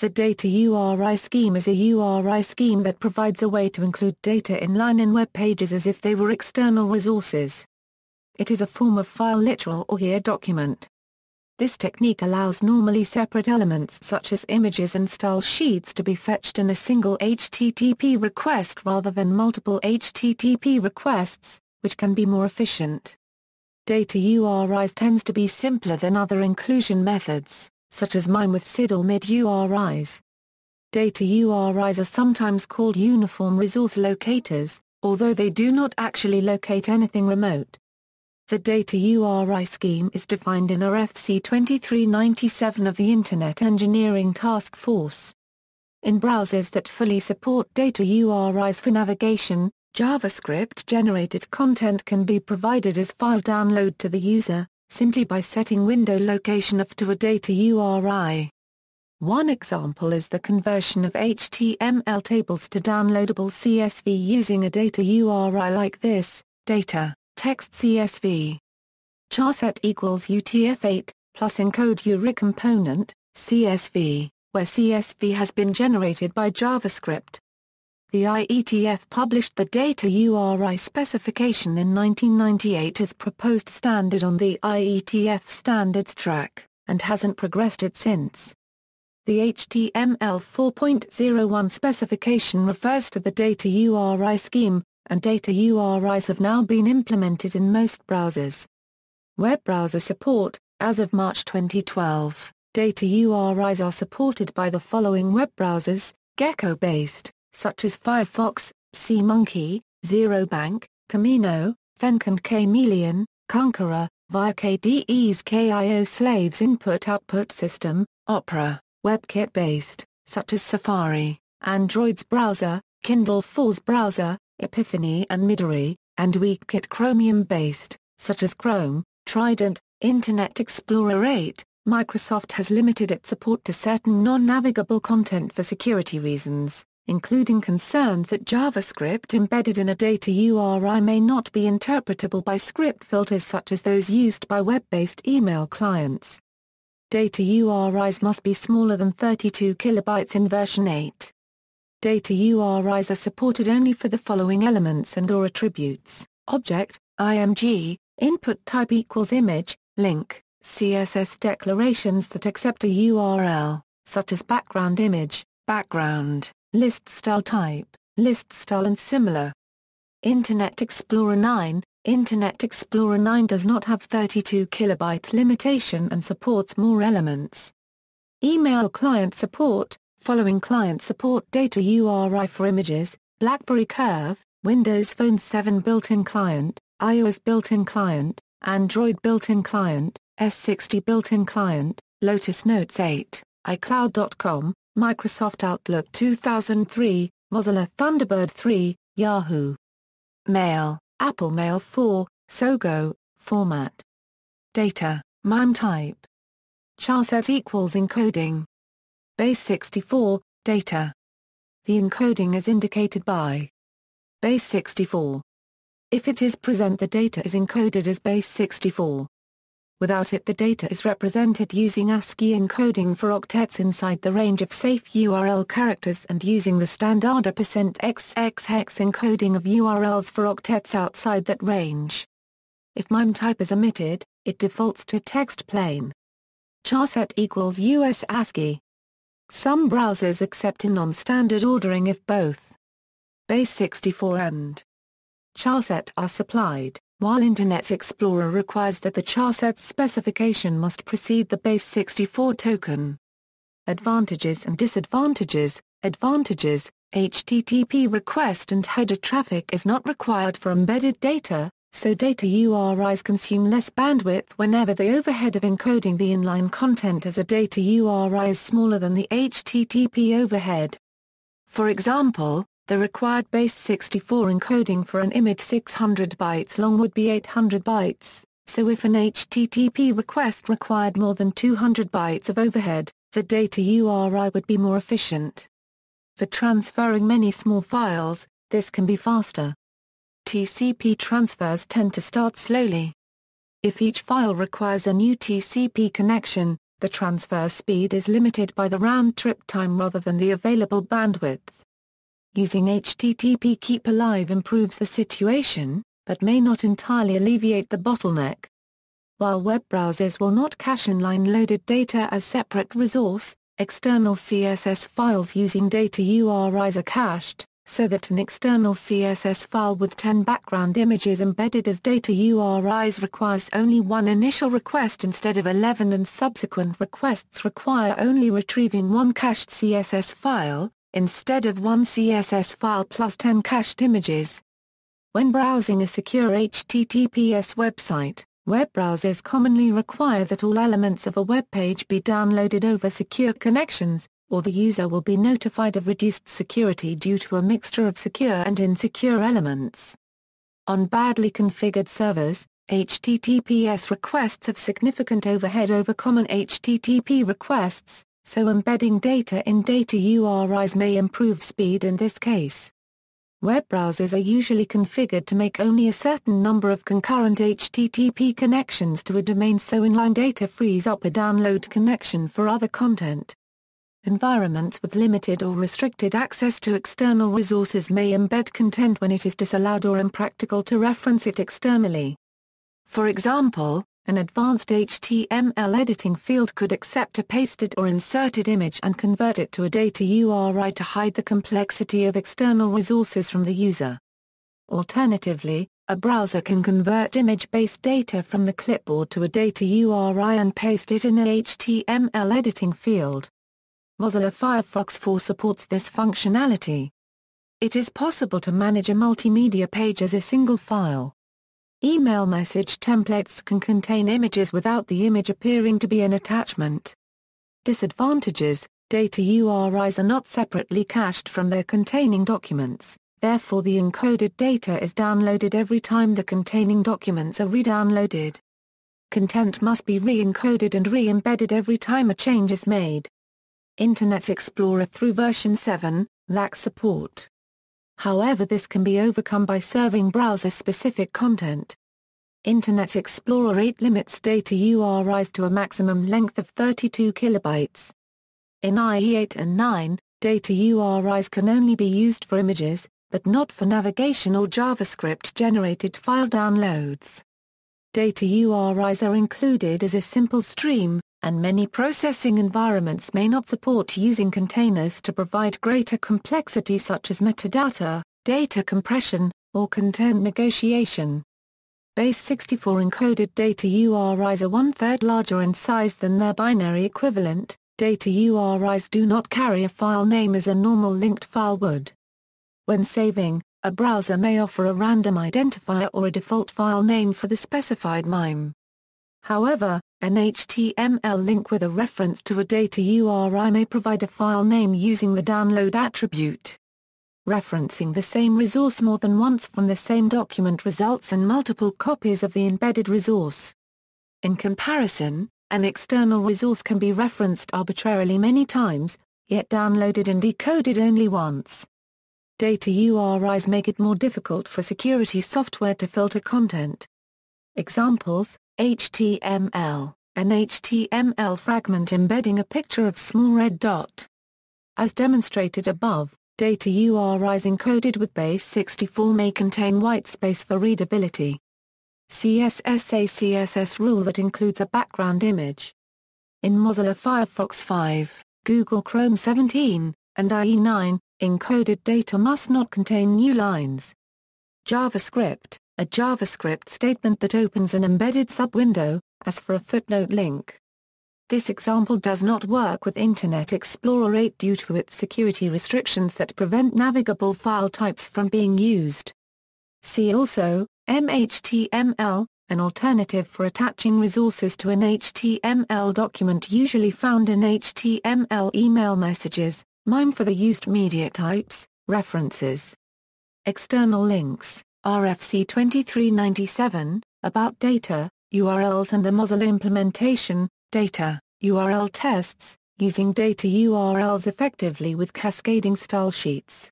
The data URI scheme is a URI scheme that provides a way to include data inline in web pages as if they were external resources. It is a form of file literal or here document. This technique allows normally separate elements such as images and style sheets to be fetched in a single HTTP request rather than multiple HTTP requests, which can be more efficient. Data URIs tends to be simpler than other inclusion methods, such as MIME with SID or MID URIs. Data URIs are sometimes called Uniform Resource Locators, although they do not actually locate anything remote. The data URI scheme is defined in RFC 2397 of the Internet Engineering Task Force. In browsers that fully support data URIs for navigation, JavaScript-generated content can be provided as file download to the user, simply by setting window location of to a data URI. One example is the conversion of HTML tables to downloadable CSV using a data URI like this, data, text CSV. charset equals UTF-8, plus encode URI component, CSV, where CSV has been generated by JavaScript. The IETF published the data URI specification in 1998 as proposed standard on the IETF standards track, and hasn't progressed it since. The HTML 4.01 specification refers to the data URI scheme, and data URIs have now been implemented in most browsers. Web browser support: as of March 2012, data URIs are supported by the following web browsers, Gecko-based, such as Firefox, SeaMonkey, ZeroBank, Camino, Fenc and Chameleon, Conqueror, via KDE's KIO Slaves Input-Output System, Opera, WebKit-based, such as Safari, Android's browser, Kindle 4's browser, Epiphany and Midori, and WeakKit Chromium-based, such as Chrome, Trident, Internet Explorer 8. Microsoft has limited its support to certain non-navigable content for security reasons, including concerns that JavaScript embedded in a data URI may not be interpretable by script filters such as those used by web-based email clients. Data URIs must be smaller than 32 kilobytes in version 8. Data URIs are supported only for the following elements and/or attributes: object, img, input type equals image, link, CSS declarations that accept a URL, such as background image, background, list style type, list style and similar. Internet Explorer 9. Internet Explorer 9 does not have 32 kilobyte limitation and supports more elements. Email client support. Following client support: data URI for images, BlackBerry Curve, Windows Phone 7 built-in client, iOS built-in client, Android built-in client, S60 built-in client, Lotus Notes 8, iCloud.com, Microsoft Outlook 2003, Mozilla Thunderbird 3, Yahoo Mail, Apple Mail 4, Sogo, format. Data, MIME type. charset equals encoding. Base64, data. The encoding is indicated by Base64. If it is present, the data is encoded as Base64. Without it, the data is represented using ASCII encoding for octets inside the range of safe URL characters and using the standard %XX hex encoding of URLs for octets outside that range. If MIME type is omitted, it defaults to text plain. charset equals US ASCII. Some browsers accept a non-standard ordering if both Base64 and charset are supplied, while Internet Explorer requires that the charset specification must precede the Base64 token. Advantages and disadvantages. Advantages: HTTP request and header traffic is not required for embedded data, so data URIs consume less bandwidth whenever the overhead of encoding the inline content as a data URI is smaller than the HTTP overhead. For example, the required Base64 encoding for an image 600 bytes long would be 800 bytes, so if an HTTP request required more than 200 bytes of overhead, the data URI would be more efficient. For transferring many small files, this can be faster. TCP transfers tend to start slowly. If each file requires a new TCP connection, the transfer speed is limited by the round-trip time rather than the available bandwidth. Using HTTP Keep Alive improves the situation, but may not entirely alleviate the bottleneck. While web browsers will not cache inline loaded data as separate resource, external CSS files using data URIs are cached, so that an external CSS file with 10 background images embedded as data URIs requires only one initial request instead of 11, and subsequent requests require only retrieving one cached CSS file, instead of one CSS file plus 10 cached images. When browsing a secure HTTPS website, web browsers commonly require that all elements of a web page be downloaded over secure connections, or the user will be notified of reduced security due to a mixture of secure and insecure elements. On badly configured servers, HTTPS requests have significant overhead over common HTTP requests, so embedding data in data URIs may improve speed in this case. Web browsers are usually configured to make only a certain number of concurrent HTTP connections to a domain, so inline data frees up a download connection for other content. Environments with limited or restricted access to external resources may embed content when it is disallowed or impractical to reference it externally. For example, an advanced HTML editing field could accept a pasted or inserted image and convert it to a data URI to hide the complexity of external resources from the user. Alternatively, a browser can convert image-based data from the clipboard to a data URI and paste it in an HTML editing field. Mozilla Firefox 4 supports this functionality. It is possible to manage a multimedia page as a single file. Email message templates can contain images without the image appearing to be an attachment. Disadvantages: data URIs are not separately cached from their containing documents, therefore the encoded data is downloaded every time the containing documents are re-downloaded. Content must be re-encoded and re-embedded every time a change is made. Internet Explorer through version 7 lacks support. However, this can be overcome by serving browser-specific content. Internet Explorer 8 limits data URIs to a maximum length of 32 kilobytes. In IE 8 and 9, data URIs can only be used for images, but not for navigation or JavaScript-generated file downloads. Data URIs are included as a simple stream, and many processing environments may not support using containers to provide greater complexity such as metadata, data compression, or content negotiation. Base64 encoded data URIs are 1/3 larger in size than their binary equivalent. Data URIs do not carry a file name as a normal linked file would. When saving, a browser may offer a random identifier or a default file name for the specified MIME. However, an HTML link with a reference to a data URI may provide a file name using the download attribute. Referencing the same resource more than once from the same document results in multiple copies of the embedded resource. In comparison, an external resource can be referenced arbitrarily many times, yet downloaded and decoded only once. Data URIs make it more difficult for security software to filter content. Examples: HTML, an HTML fragment embedding a picture of small red dot. As demonstrated above, data URIs encoded with base64 may contain whitespace for readability. CSS: a CSS rule that includes a background image. In Mozilla Firefox 5, Google Chrome 17, and IE 9, encoded data must not contain new lines. JavaScript: a JavaScript statement that opens an embedded subwindow, as for a footnote link. This example does not work with Internet Explorer 8 due to its security restrictions that prevent navigable file types from being used. See also, MHTML, an alternative for attaching resources to an HTML document usually found in HTML email messages, MIME for the used media types, references. External links. RFC 2397, About Data, URLs and the Mozilla implementation, Data, URL tests, using data URLs effectively with cascading style sheets.